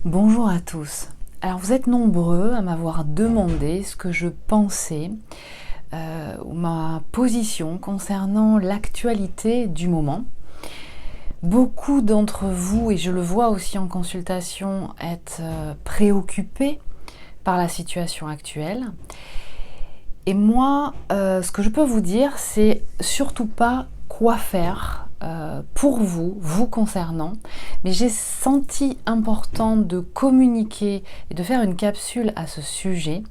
Bonjour à tous. Alors vous êtes nombreux à m'avoir demandé ce que je pensais ou ma position concernant l'actualité du moment. Beaucoup d'entre vous, et je le vois aussi en consultation, êtes préoccupés par la situation actuelle. Et moi, ce que je peux vous dire, c'est surtout pas quoi faire pour vous, vous concernant, mais j'ai senti important de communiquer et de faire une capsule à ce sujet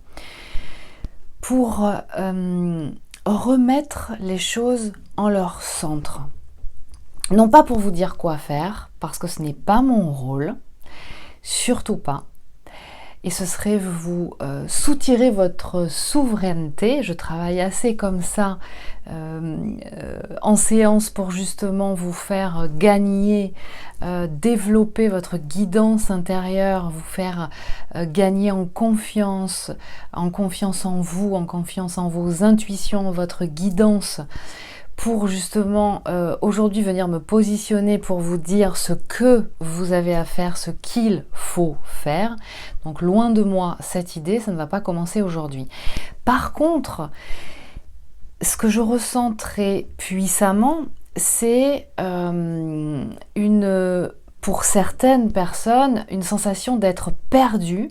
pour remettre les choses en leur centre. Non pas pour vous dire quoi faire, parce que ce n'est pas mon rôle, surtout pas. Et ce serait vous soutirer votre souveraineté. Je travaille assez comme ça en séance pour justement vous faire gagner, développer votre guidance intérieure, vous faire gagner en confiance en vous, en confiance en vos intuitions, votre guidance, pour justement aujourd'hui venir me positionner pour vous dire ce que vous avez à faire, ce qu'il faut faire. Donc loin de moi cette idée, ça ne va pas commencer aujourd'hui. Par contre, ce que je ressens très puissamment, c'est pour certaines personnes, une sensation d'être perdue.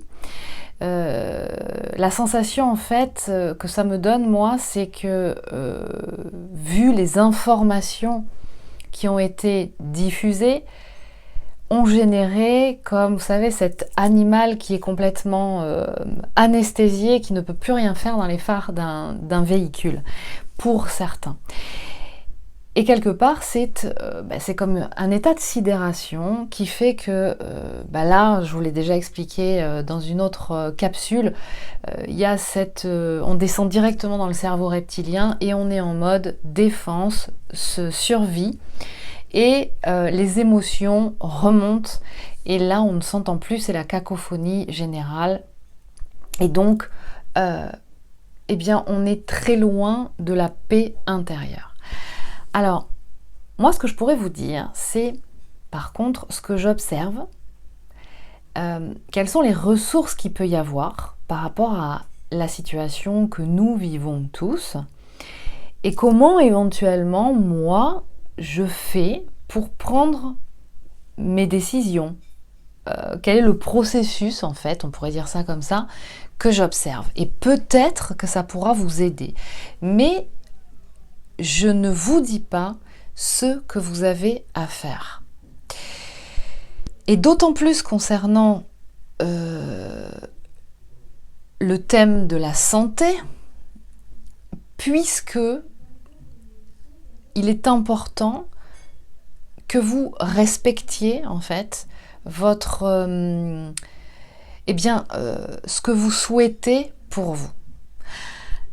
La sensation en fait que ça me donne moi, c'est que vu les informations qui ont été diffusées, ont généré comme, vous savez, cet animal qui est complètement anesthésié, qui ne peut plus rien faire dans les phares d'un véhicule, pour certains. Et quelque part, c'est comme un état de sidération qui fait que, là, je vous l'ai déjà expliqué dans une autre capsule, il y a on descend directement dans le cerveau reptilien et on est en mode défense, survie, et les émotions remontent, et là, on ne s'entend plus, c'est la cacophonie générale. Et donc, on est très loin de la paix intérieure. Alors, moi, ce que je pourrais vous dire, c'est, par contre, ce que j'observe, quelles sont les ressources qu'il peut y avoir par rapport à la situation que nous vivons tous, et comment, éventuellement, moi, je fais pour prendre mes décisions. Quel est le processus, en fait, on pourrait dire ça comme ça, que j'observe. Et peut-être que ça pourra vous aider. Mais je ne vous dis pas ce que vous avez à faire. Et d'autant plus concernant le thème de la santé, puisque il est important que vous respectiez en fait votre ce que vous souhaitez pour vous.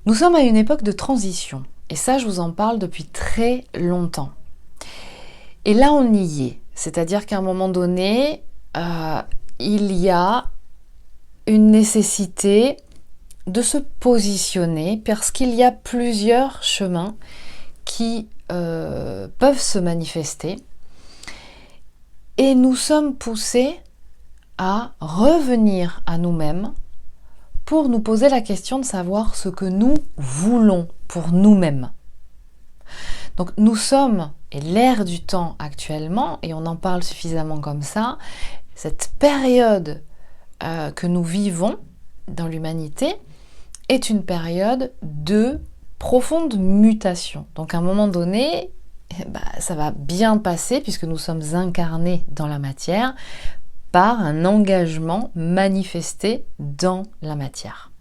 Nous sommes à une époque de transition. Et ça, je vous en parle depuis très longtemps. Et là, on y est. C'est-à-dire qu'à un moment donné, il y a une nécessité de se positionner parce qu'il y a plusieurs chemins qui peuvent se manifester. Et nous sommes poussés à revenir à nous-mêmes pour nous poser la question de savoir ce que nous voulons pour nous-mêmes. Donc nous sommes, et l'ère du temps actuellement, et on en parle suffisamment comme ça, cette période que nous vivons dans l'humanité est une période de profonde mutation. Donc à un moment donné, ça va bien passer puisque nous sommes incarnés dans la matière par un engagement manifesté dans la matière.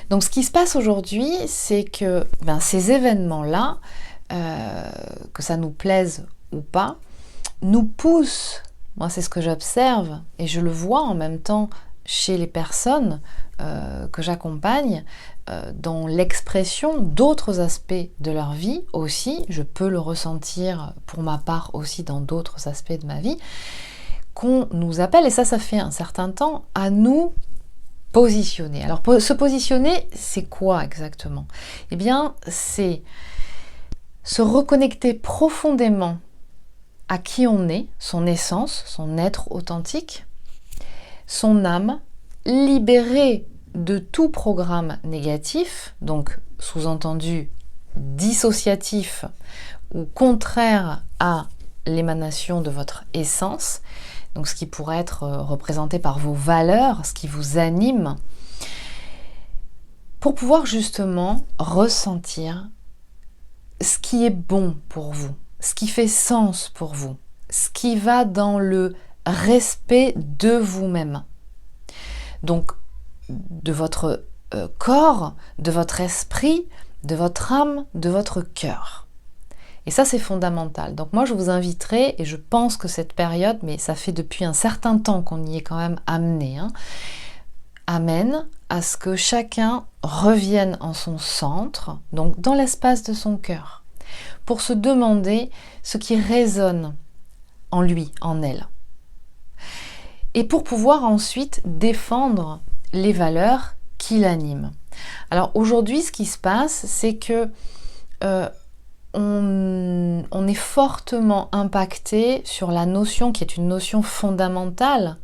Donc ce qui se passe aujourd'hui, c'est que ces événements-là, que ça nous plaise ou pas, nous poussent, moi c'est ce que j'observe, et je le vois en même temps chez les personnes que j'accompagne, dans l'expression d'autres aspects de leur vie aussi, je peux le ressentir pour ma part aussi dans d'autres aspects de ma vie, qu'on nous appelle, et ça fait un certain temps, à nous positionner. Alors se positionner, c'est quoi exactement ? Eh bien, c'est se reconnecter profondément à qui on est, son essence, son être authentique, son âme, libérée de tout programme négatif, donc sous-entendu dissociatif ou contraire à l'émanation de votre essence, donc ce qui pourrait être représenté par vos valeurs, ce qui vous anime, pour pouvoir justement ressentir ce qui est bon pour vous, ce qui fait sens pour vous, ce qui va dans le respect de vous-même. Donc, de votre corps, de votre esprit, de votre âme, de votre cœur. Et ça, c'est fondamental. Donc moi, je vous inviterai, et je pense que cette période, mais ça fait depuis un certain temps qu'on y est quand même amené, amène à ce que chacun revienne en son centre, donc dans l'espace de son cœur, pour se demander ce qui résonne en lui, en elle. Et pour pouvoir ensuite défendre les valeurs qui l'animent. Alors aujourd'hui, ce qui se passe, c'est que on est fortement impacté sur la notion qui est une notion fondamentale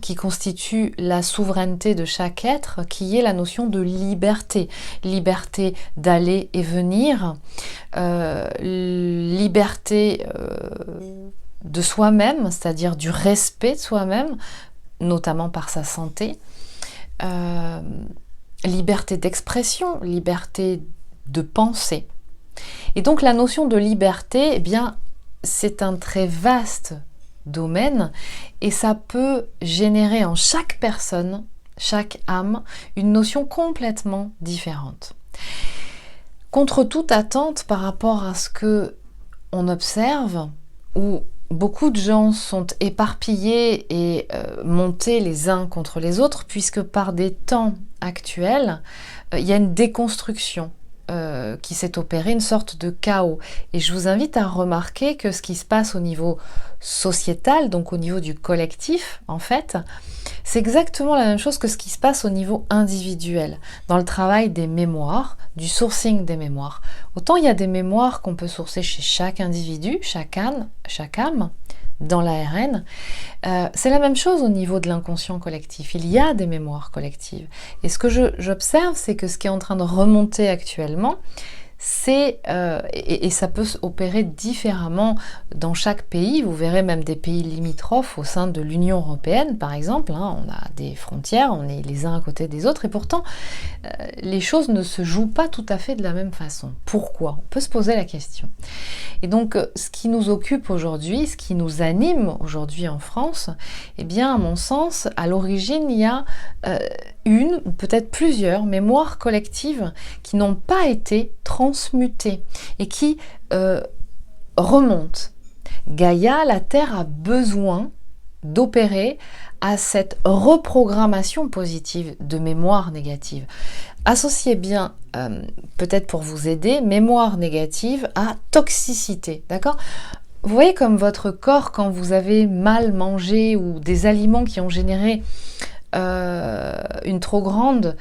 qui constitue la souveraineté de chaque être, qui est la notion de liberté. Liberté d'aller et venir, liberté de soi-même, c'est-à-dire du respect de soi-même, notamment par sa santé, liberté d'expression, liberté de pensée. Et donc la notion de liberté, eh bien, c'est un très vaste domaine et ça peut générer en chaque personne, chaque âme, une notion complètement différente. Contre toute attente par rapport à ce que on observe, où beaucoup de gens sont éparpillés et montés les uns contre les autres, puisque par des temps actuels, il y a une déconstruction qui s'est opérée, une sorte de chaos. Et je vous invite à remarquer que ce qui se passe au niveau sociétal, donc au niveau du collectif, en fait, c'est exactement la même chose que ce qui se passe au niveau individuel, dans le travail des mémoires, du sourcing des mémoires. Autant il y a des mémoires qu'on peut sourcer chez chaque individu, chaque âme, dans l'ARN, c'est la même chose au niveau de l'inconscient collectif. Il y a des mémoires collectives. Et ce que j'observe, c'est que ce qui est en train de remonter actuellement, c'est, et ça peut s'opérer différemment dans chaque pays, vous verrez même des pays limitrophes au sein de l'Union européenne par exemple, on a des frontières, on est les uns à côté des autres et pourtant les choses ne se jouent pas tout à fait de la même façon. Pourquoi? On peut se poser la question. Et donc ce qui nous occupe aujourd'hui, ce qui nous anime aujourd'hui en France, eh bien à mon sens, à l'origine il y a une ou peut-être plusieurs mémoires collectives qui n'ont pas été transmutées et qui remontent. Gaïa, la Terre a besoin d'opérer à cette reprogrammation positive de mémoire négative. Associez bien, peut-être pour vous aider, mémoire négative à toxicité, d'accord ? Vous voyez comme votre corps, quand vous avez mal mangé ou des aliments qui ont généré une trop grande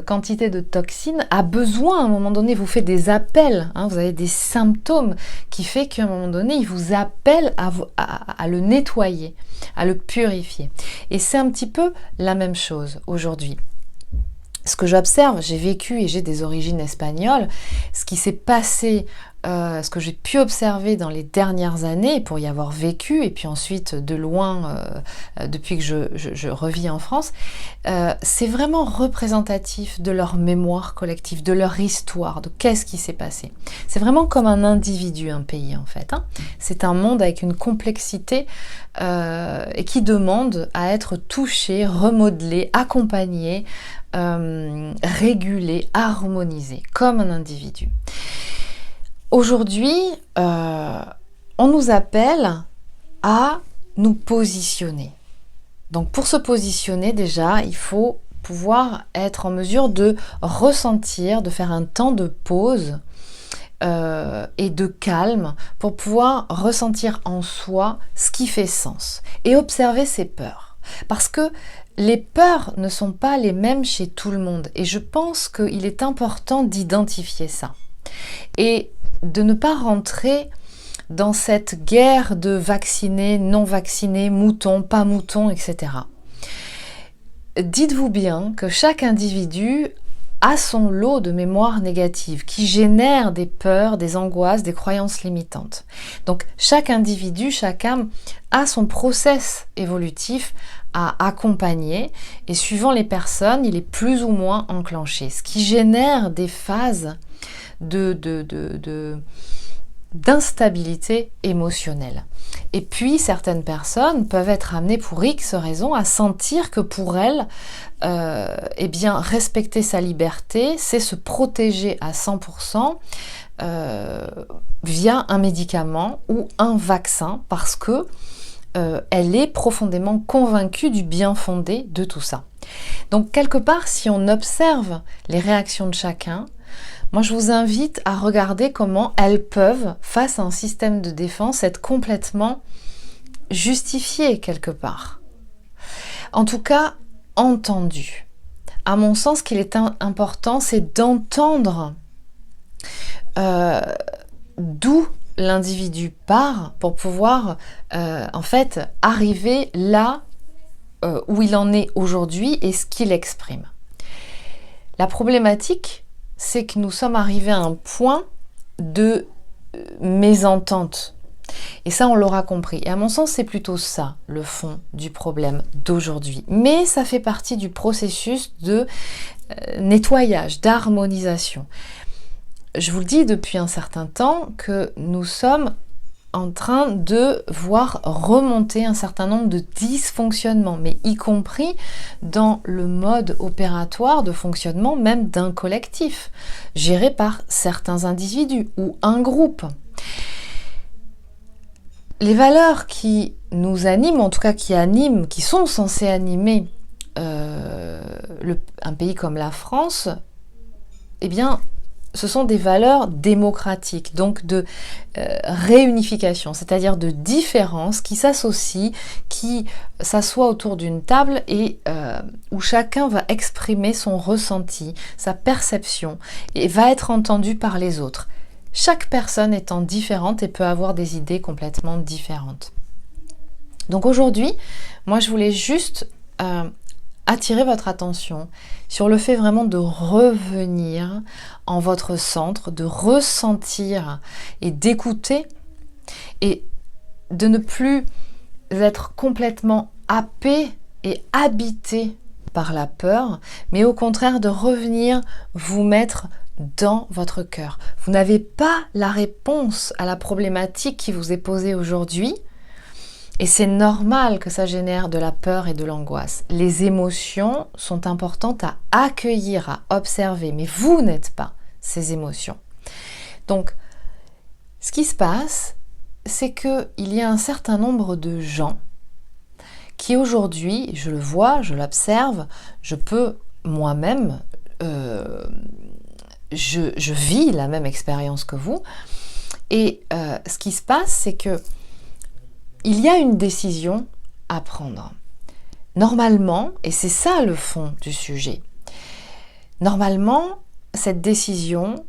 quantité de toxines, a besoin à un moment donné, vous fait des appels, vous avez des symptômes qui fait qu'à un moment donné, il vous appelle à le nettoyer, à le purifier. Et c'est un petit peu la même chose aujourd'hui. Ce que j'observe, j'ai vécu et j'ai des origines espagnoles, ce qui s'est passé, ce que j'ai pu observer dans les dernières années, pour y avoir vécu, et puis ensuite de loin, depuis que je revis en France, c'est vraiment représentatif de leur mémoire collective, de leur histoire, de qu'est-ce qui s'est passé. C'est vraiment comme un individu, un pays en fait. C'est un monde avec une complexité et qui demande à être touché, remodelé, accompagné, régulé, harmonisé, comme un individu. Aujourd'hui, on nous appelle à nous positionner. Donc pour se positionner déjà, il faut pouvoir être en mesure de ressentir, de faire un temps de pause et de calme pour pouvoir ressentir en soi ce qui fait sens et observer ses peurs. Parce que les peurs ne sont pas les mêmes chez tout le monde et je pense qu'il est important d'identifier ça et de ne pas rentrer dans cette guerre de vaccinés, non vaccinés, moutons, pas moutons, etc. Dites-vous bien que chaque individu a son lot de mémoire négative qui génère des peurs, des angoisses, des croyances limitantes. Donc chaque individu, chaque âme a son process évolutif à accompagner et suivant les personnes, il est plus ou moins enclenché, ce qui génère des phases d'instabilité émotionnelle. Et puis certaines personnes peuvent être amenées pour X raisons à sentir que pour elles, eh bien, respecter sa liberté, c'est se protéger à 100% via un médicament ou un vaccin parce que elle est profondément convaincue du bien fondé de tout ça. Donc quelque part, si on observe les réactions de chacun, moi je vous invite à regarder comment elles peuvent, face à un système de défense, être complètement justifiées quelque part. En tout cas, entendues. À mon sens, ce qu'il est important, c'est d'entendre d'où l'individu part pour pouvoir en fait arriver là où il en est aujourd'hui et ce qu'il exprime. La problématique, c'est que nous sommes arrivés à un point de mésentente. Et ça, on l'aura compris. Et à mon sens, c'est plutôt ça, le fond du problème d'aujourd'hui. Mais ça fait partie du processus de nettoyage, d'harmonisation. Je vous le dis depuis un certain temps que nous sommes en train de voir remonter un certain nombre de dysfonctionnements, mais y compris dans le mode opératoire de fonctionnement même d'un collectif, géré par certains individus ou un groupe. Les valeurs qui nous animent, en tout cas qui sont censées animer un pays comme la France, eh bien, ce sont des valeurs démocratiques, donc de réunification, c'est-à-dire de différence qui s'associent, qui s'assoient autour d'une table et où chacun va exprimer son ressenti, sa perception et va être entendu par les autres. Chaque personne étant différente et peut avoir des idées complètement différentes. Donc aujourd'hui, moi je voulais juste attirer votre attention sur le fait vraiment de revenir en votre centre, de ressentir et d'écouter et de ne plus être complètement happé et habité par la peur, mais au contraire de revenir vous mettre dans votre cœur. Vous n'avez pas la réponse à la problématique qui vous est posée aujourd'hui. Et c'est normal que ça génère de la peur et de l'angoisse. Les émotions sont importantes à accueillir, à observer, mais vous n'êtes pas ces émotions. Donc, ce qui se passe, c'est qu'il y a un certain nombre de gens qui aujourd'hui, je le vois, je l'observe, je peux moi-même, je vis la même expérience que vous, et ce qui se passe, c'est que il y a une décision à prendre. Normalement, et c'est ça le fond du sujet, normalement, cette décision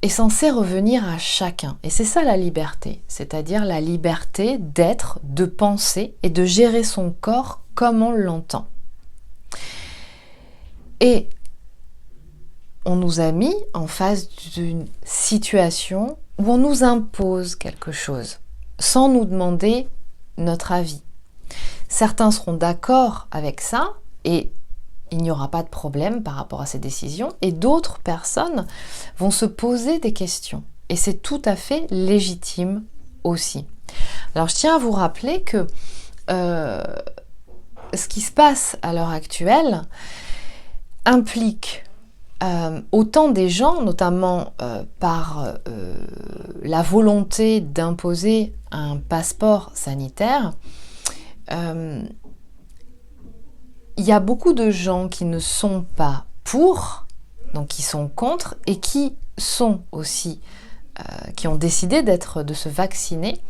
est censée revenir à chacun. Et c'est ça la liberté, c'est-à-dire la liberté d'être, de penser et de gérer son corps comme on l'entend. Et on nous a mis en face d'une situation où on nous impose quelque chose, sans nous demander notre avis. Certains seront d'accord avec ça et il n'y aura pas de problème par rapport à ces décisions et d'autres personnes vont se poser des questions et c'est tout à fait légitime aussi. Alors je tiens à vous rappeler que ce qui se passe à l'heure actuelle implique autant des gens, notamment par la volonté d'imposer un passeport sanitaire, il y a beaucoup de gens qui ne sont pas pour, donc qui sont contre, et qui sont aussi, qui ont décidé de se vacciner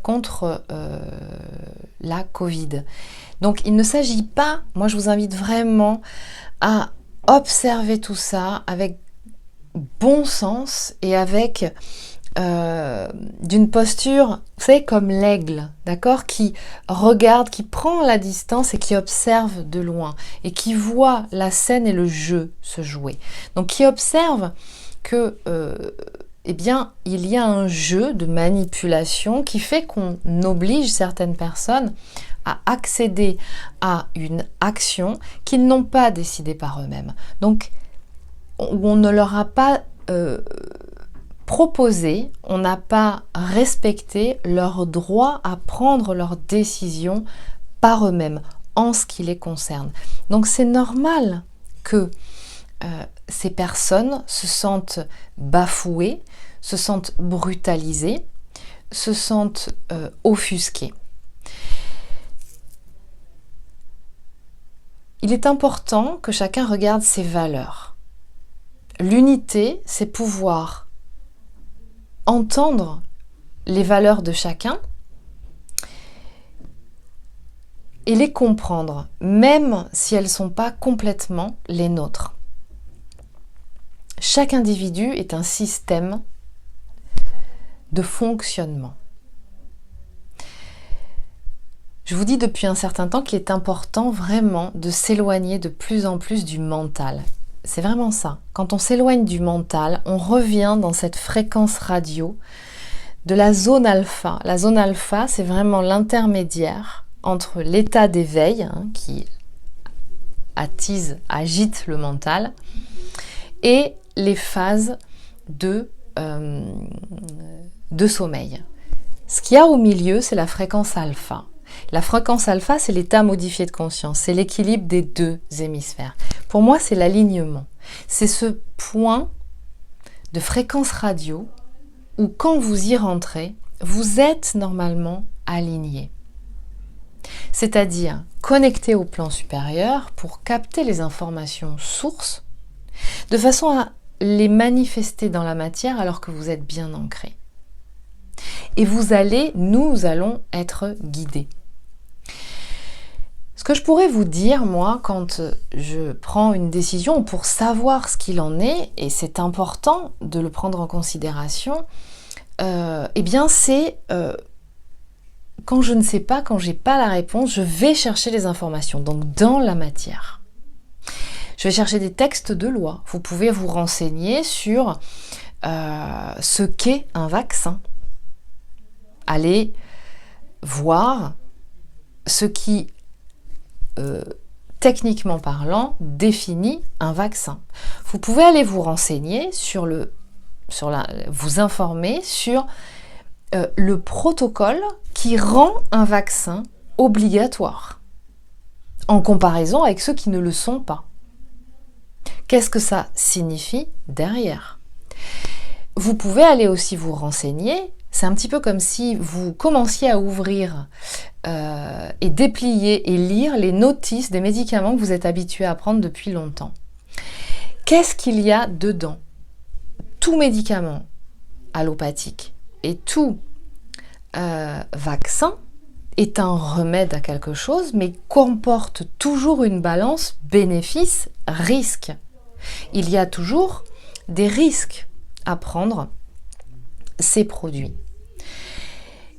contre la Covid. Donc il ne s'agit pas, moi je vous invite vraiment à observer tout ça avec bon sens et avec d'une posture, vous savez, comme l'aigle, d'accord, qui regarde, qui prend la distance et qui observe de loin, et qui voit la scène et le jeu se jouer. Donc qui observe que eh bien, il y a un jeu de manipulation qui fait qu'on oblige certaines personnes à accéder à une action qu'ils n'ont pas décidée par eux-mêmes. Donc, on ne leur a pas proposé, on n'a pas respecté leur droit à prendre leurs décisions par eux-mêmes, en ce qui les concerne. Donc, c'est normal que ces personnes se sentent bafouées, se sentent brutalisées, se sentent offusquées. Il est important que chacun regarde ses valeurs. L'unité, c'est pouvoir entendre les valeurs de chacun et les comprendre, même si elles ne sont pas complètement les nôtres. Chaque individu est un système de fonctionnement. Je vous dis depuis un certain temps qu'il est important vraiment de s'éloigner de plus en plus du mental. C'est vraiment ça. Quand on s'éloigne du mental, on revient dans cette fréquence radio de la zone alpha. La zone alpha, c'est vraiment l'intermédiaire entre l'état d'éveil, qui agite le mental, et les phases de sommeil. Ce qu'il y a au milieu, c'est la fréquence alpha. La fréquence alpha, c'est l'état modifié de conscience, c'est l'équilibre des deux hémisphères. Pour moi, c'est l'alignement. C'est ce point de fréquence radio où quand vous y rentrez, vous êtes normalement aligné. C'est-à-dire connecté au plan supérieur pour capter les informations sources de façon à les manifester dans la matière alors que vous êtes bien ancré. Et nous allons être guidés. Ce que je pourrais vous dire, moi, quand je prends une décision pour savoir ce qu'il en est, et c'est important de le prendre en considération, eh bien c'est quand je ne sais pas, quand j'ai pas la réponse, je vais chercher les informations, donc dans la matière. Je vais chercher des textes de loi. Vous pouvez vous renseigner sur ce qu'est un vaccin. Allez voir ce qui, techniquement parlant, définit un vaccin. Vous pouvez aller vous renseigner vous informer sur le protocole qui rend un vaccin obligatoire en comparaison avec ceux qui ne le sont pas. Qu'est-ce que ça signifie derrière ? Vous pouvez aller aussi vous renseigner. C'est un petit peu comme si vous commenciez à ouvrir et déplier et lire les notices des médicaments que vous êtes habitué à prendre depuis longtemps. Qu'est-ce qu'il y a dedans ? Tout médicament allopathique et tout vaccin est un remède à quelque chose, mais comporte toujours une balance bénéfice-risque. Il y a toujours des risques à prendre ces produits.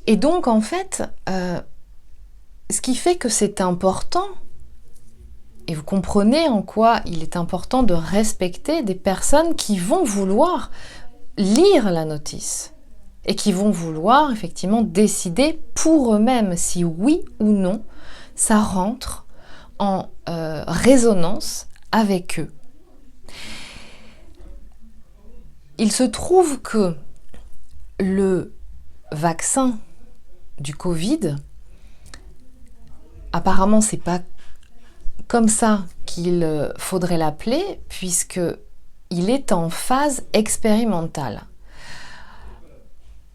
Et donc, en fait, ce qui fait que c'est important, et vous comprenez en quoi il est important de respecter des personnes qui vont vouloir lire la notice et qui vont vouloir effectivement décider pour eux-mêmes si oui ou non ça rentre en résonance avec eux. Il se trouve que le vaccin du Covid, apparemment c'est pas comme ça qu'il faudrait l'appeler, puisque il est en phase expérimentale.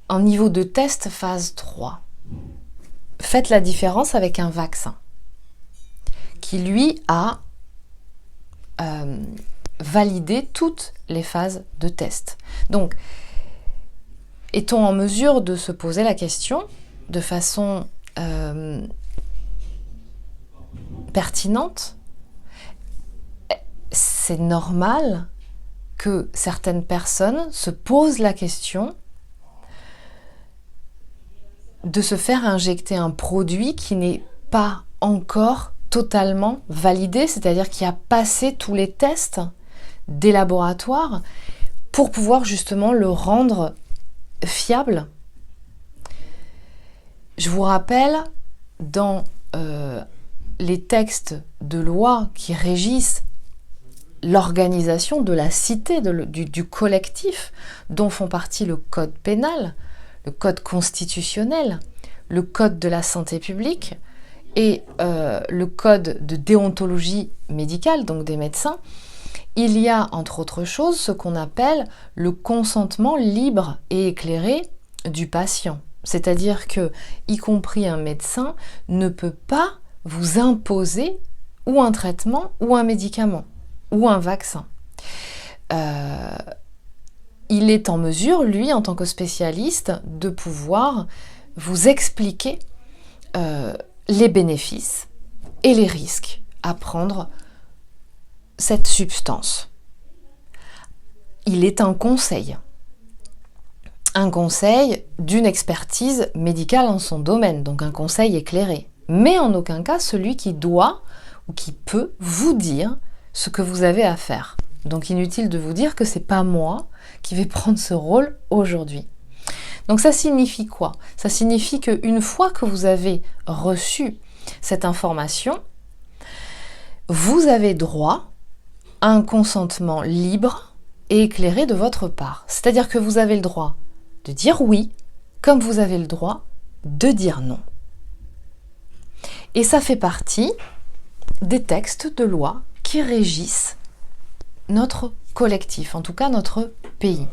En niveau de test phase 3. Faites la différence avec un vaccin qui lui a validé toutes les phases de test. Donc, est-on en mesure de se poser la question de façon pertinente ? C'est normal que certaines personnes se posent la question de se faire injecter un produit qui n'est pas encore totalement validé, c'est-à-dire qui a passé tous les tests des laboratoires pour pouvoir justement le rendre fiable. Je vous rappelle, dans les textes de loi qui régissent l'organisation de la cité, du collectif, dont font partie le code pénal, le code constitutionnel, le code de la santé publique et le code de déontologie médicale, donc des médecins, il y a entre autres choses ce qu'on appelle le consentement libre et éclairé du patient. C'est-à-dire que, y compris un médecin, ne peut pas vous imposer ou un traitement ou un médicament ou un vaccin. Il est en mesure, lui, en tant que spécialiste, de pouvoir vous expliquer les bénéfices et les risques à prendre cette substance. Il est un conseil d'une expertise médicale en son domaine, donc un conseil éclairé, mais en aucun cas celui qui doit ou qui peut vous dire ce que vous avez à faire. Donc inutile de vous dire que c'est pas moi qui vais prendre ce rôle aujourd'hui. Donc ça signifie quoi? Ça signifie qu'une fois que vous avez reçu cette information, vous avez droit à un consentement libre et éclairé de votre part. C'est-à-dire que vous avez le droit de dire oui, comme vous avez le droit de dire non. Et ça fait partie des textes de loi qui régissent notre collectif, en tout cas notre pays.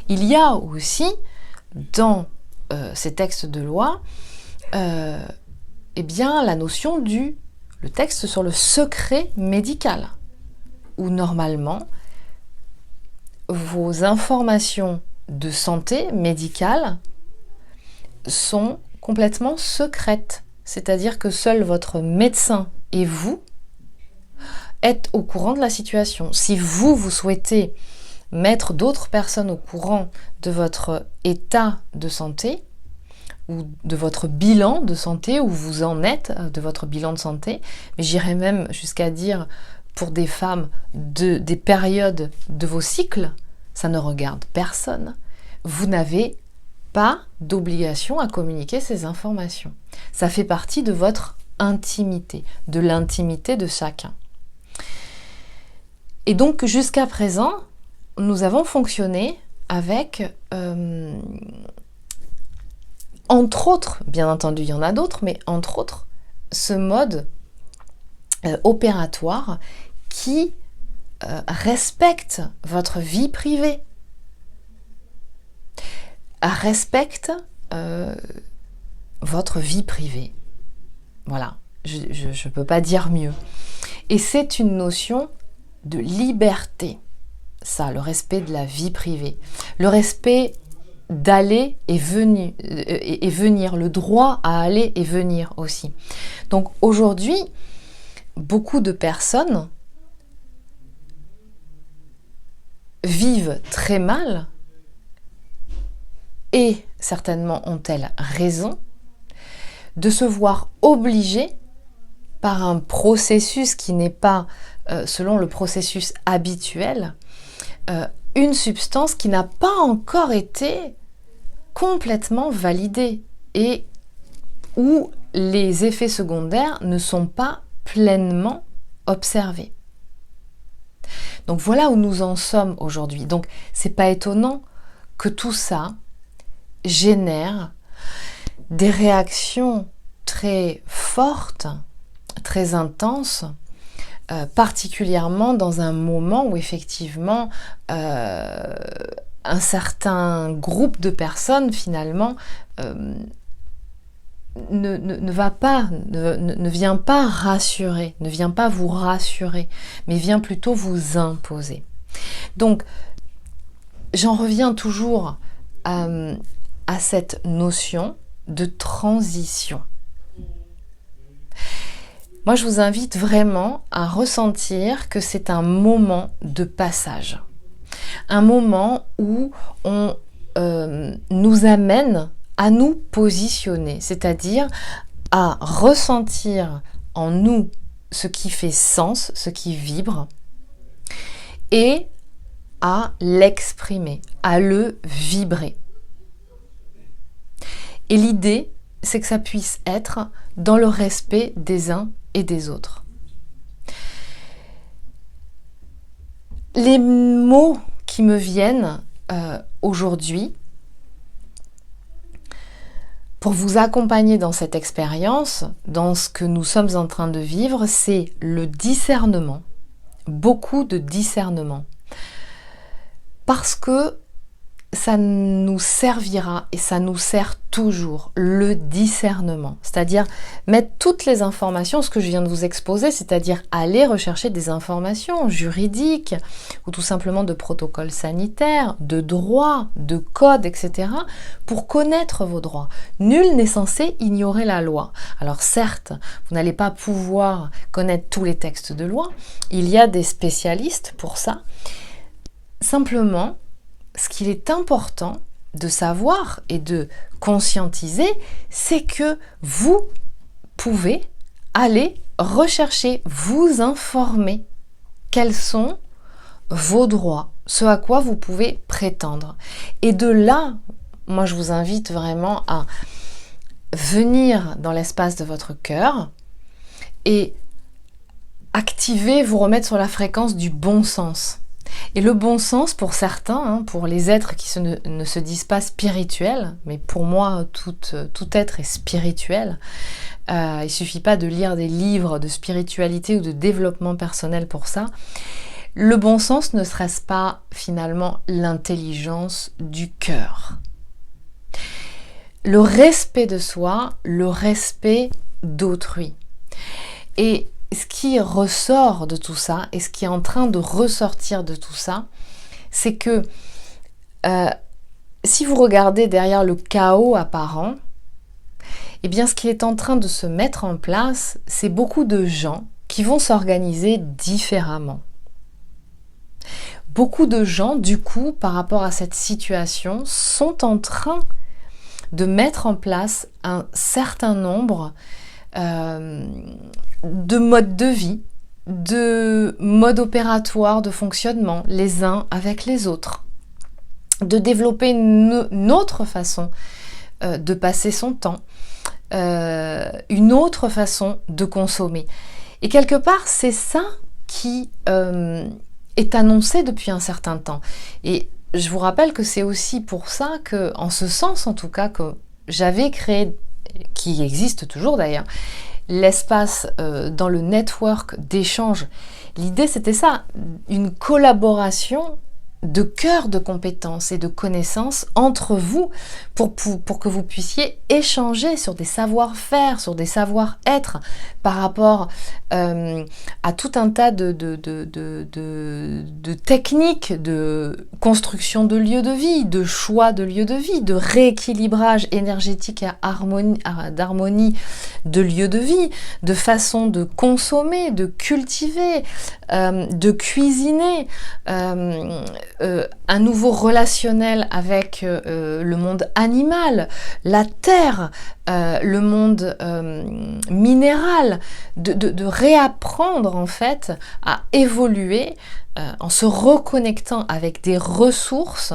Il y a aussi dans ces textes de loi la notion le texte sur le secret médical, où normalement vos informations de santé médicale sont complètement secrètes. C'est-à-dire que seul votre médecin et vous êtes au courant de la situation. Si vous souhaitez mettre d'autres personnes au courant de votre état de santé ou de votre bilan de santé, où vous en êtes de votre bilan de santé, mais j'irais même jusqu'à dire pour des femmes des périodes de vos cycles, ça ne regarde personne. Vous n'avez pas d'obligation à communiquer ces informations. Ça fait partie de votre intimité, de l'intimité de chacun. Et donc jusqu'à présent, nous avons fonctionné avec, entre autres, bien entendu il y en a d'autres, mais entre autres, ce mode opératoire qui respecte votre vie privée, respecte votre vie privée. Voilà, je ne peux pas dire mieux. Et c'est une notion de liberté, ça, le respect de la vie privée, le respect d'aller et venir, le droit à aller et venir aussi. Donc aujourd'hui, beaucoup de personnes vivent très mal, et certainement ont-elles raison, de se voir obligées par un processus qui n'est pas selon le processus habituel, une substance qui n'a pas encore été complètement validée et où les effets secondaires ne sont pas pleinement observés. Donc voilà où nous en sommes aujourd'hui. Donc c'est pas étonnant que tout ça génère des réactions très fortes, très intenses, particulièrement dans un moment où effectivement un certain groupe de personnes finalement ne vient pas rassurer, ne vient pas vous rassurer, mais vient plutôt vous imposer. Donc j'en reviens toujours à cette notion de transition. Moi, je vous invite vraiment à ressentir que c'est un moment de passage. Un moment où on nous amène à nous positionner, c'est-à-dire à ressentir en nous ce qui fait sens, ce qui vibre, et à l'exprimer, à le vibrer. Et l'idée, c'est que ça puisse être dans le respect des uns et des autres. Les mots qui me viennent aujourd'hui pour vous accompagner dans cette expérience, dans ce que nous sommes en train de vivre, c'est le discernement. Beaucoup de discernement. Parce que ça nous servira et ça nous sert toujours, le discernement. C'est-à-dire mettre toutes les informations, ce que je viens de vous exposer, c'est-à-dire aller rechercher des informations juridiques ou tout simplement de protocoles sanitaires, de droits, de codes, etc. pour connaître vos droits. Nul n'est censé ignorer la loi. Alors certes, vous n'allez pas pouvoir connaître tous les textes de loi. Il y a des spécialistes pour ça. Simplement, ce qu'il est important de savoir et de conscientiser, c'est que vous pouvez aller rechercher, vous informer quels sont vos droits, ce à quoi vous pouvez prétendre. Et de là, moi je vous invite vraiment à venir dans l'espace de votre cœur et activer, vous remettre sur la fréquence du bon sens. Et le bon sens pour certains, pour les êtres qui ne se disent pas spirituels, mais pour moi tout être est spirituel, il ne suffit pas de lire des livres de spiritualité ou de développement personnel pour ça. Le bon sens ne serait-ce pas finalement l'intelligence du cœur? Le respect de soi, le respect d'autrui. Et ce qui ressort de tout ça, et ce qui est en train de ressortir de tout ça, c'est que si vous regardez derrière le chaos apparent, eh bien ce qui est en train de se mettre en place, c'est beaucoup de gens qui vont s'organiser différemment. Beaucoup de gens, du coup, par rapport à cette situation, sont en train de mettre en place un certain nombre de modes de vie, de modes opératoires de fonctionnement les uns avec les autres, de développer une autre façon de passer son temps, une autre façon de consommer. Et quelque part, c'est ça qui est annoncé depuis un certain temps. Et je vous rappelle que c'est aussi pour ça que, en ce sens en tout cas, que j'avais créé, qui existe toujours d'ailleurs, l'espace dans le network d'échange. L'idée c'était ça, une collaboration de cœur de compétences et de connaissances entre vous pour que vous puissiez échanger sur des savoir-faire, sur des savoir-être par rapport à tout un tas de techniques de construction de lieux de vie, de choix de lieux de vie, de rééquilibrage énergétique et d'harmonie de lieux de vie, de façon de consommer, de cultiver, de cuisiner, un nouveau relationnel avec le monde animal, la terre, le monde minéral, de réapprendre en fait à évoluer en se reconnectant avec des ressources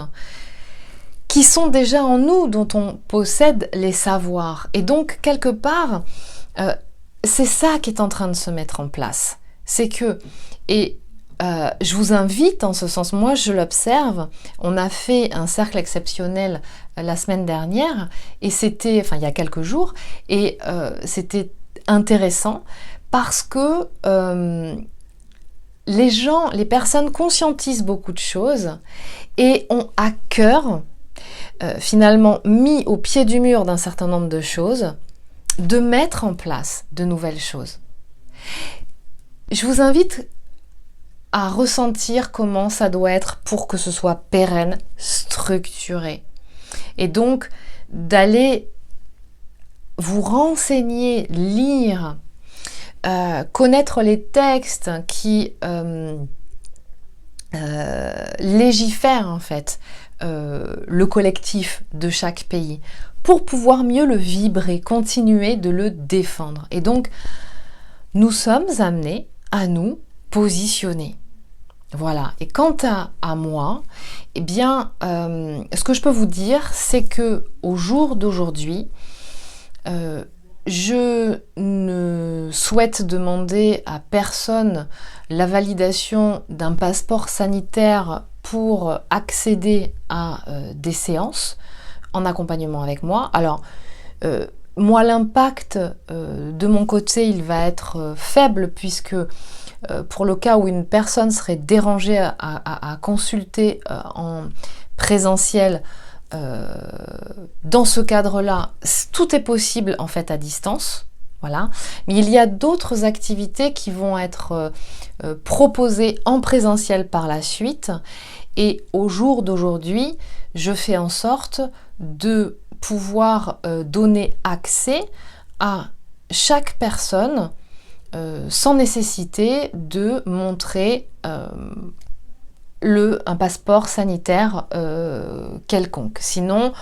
qui sont déjà en nous, dont on possède les savoirs. Et donc, quelque part, c'est ça qui est en train de se mettre en place. C'est que, je vous invite en ce sens, moi je l'observe, on a fait un cercle exceptionnel la semaine dernière, et c'était, enfin il y a quelques jours, et c'était intéressant parce que les personnes conscientisent beaucoup de choses et ont à cœur, finalement mis au pied du mur d'un certain nombre de choses, de mettre en place de nouvelles choses. Je vous invite à ressentir comment ça doit être pour que ce soit pérenne, structuré. Et donc, d'aller vous renseigner, lire, connaître les textes qui légifèrent en fait le collectif de chaque pays pour pouvoir mieux le vibrer, continuer de le défendre. Et donc, nous sommes amenés à nous positionner. Voilà. Et quant à moi, eh bien, ce que je peux vous dire, c'est que au jour d'aujourd'hui, je ne souhaite demander à personne la validation d'un passeport sanitaire pour accéder à des séances en accompagnement avec moi. Alors, moi, l'impact de mon côté, il va être faible puisque pour le cas où une personne serait dérangée à consulter en présentiel, dans ce cadre-là, tout est possible en fait à distance. Voilà. Mais il y a d'autres activités qui vont être proposées en présentiel par la suite. Et au jour d'aujourd'hui, je fais en sorte de pouvoir donner accès à chaque personne sans nécessité de montrer un passeport sanitaire quelconque. Sinon,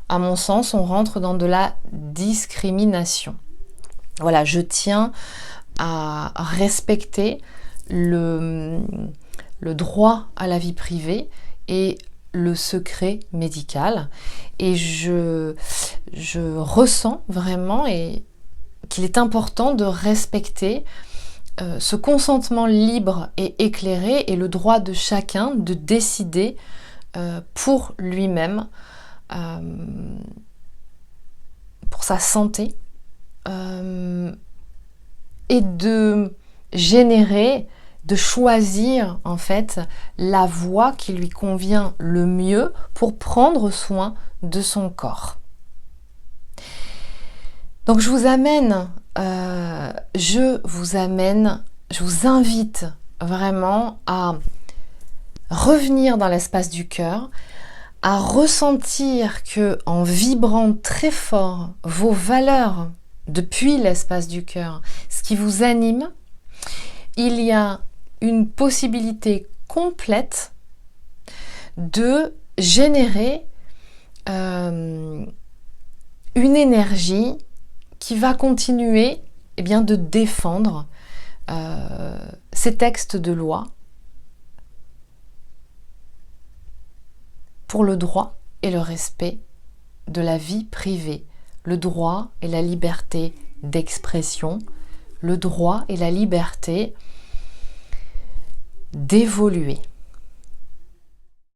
à mon sens, on rentre dans de la discrimination. Voilà, je tiens à respecter le droit à la vie privée et le secret médical. Et je ressens vraiment qu'il est important de respecter ce consentement libre et éclairé et le droit de chacun de décider pour lui-même, pour sa santé, et de générer, de choisir en fait la voie qui lui convient le mieux pour prendre soin de son corps. Donc je vous invite vraiment à revenir dans l'espace du cœur, à ressentir que en vibrant très fort vos valeurs depuis l'espace du cœur, ce qui vous anime, il y a une possibilité complète de générer une énergie qui va continuer de défendre ces textes de loi pour le droit et le respect de la vie privée, le droit et la liberté d'expression, le droit et la liberté d'évoluer.